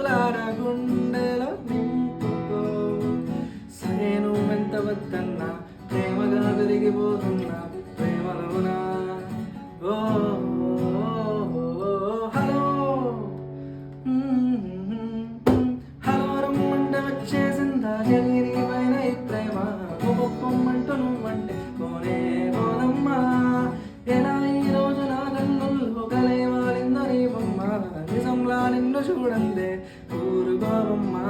చుక్కలారా గుండెలో నింపుకో. సరే నువ్వెంత వద్దన్నా ప్రేమగా పెరిగిపోతున్నా ప్రేమలోనా. ఓ హలో హలో రమ్మంటే వచ్చేసిందా జరిగిన పైన ఈ ప్రేమ. పొమ్మంటూ నువ్వంటే కోనే పోదమ్మా. ఎలా ఈ రోజు నా కన్నుల్లో కలే వారిందో నీ బొమ్మ. నిజంలా నిన్ను చూడందే ఊరుకోవమ్మా.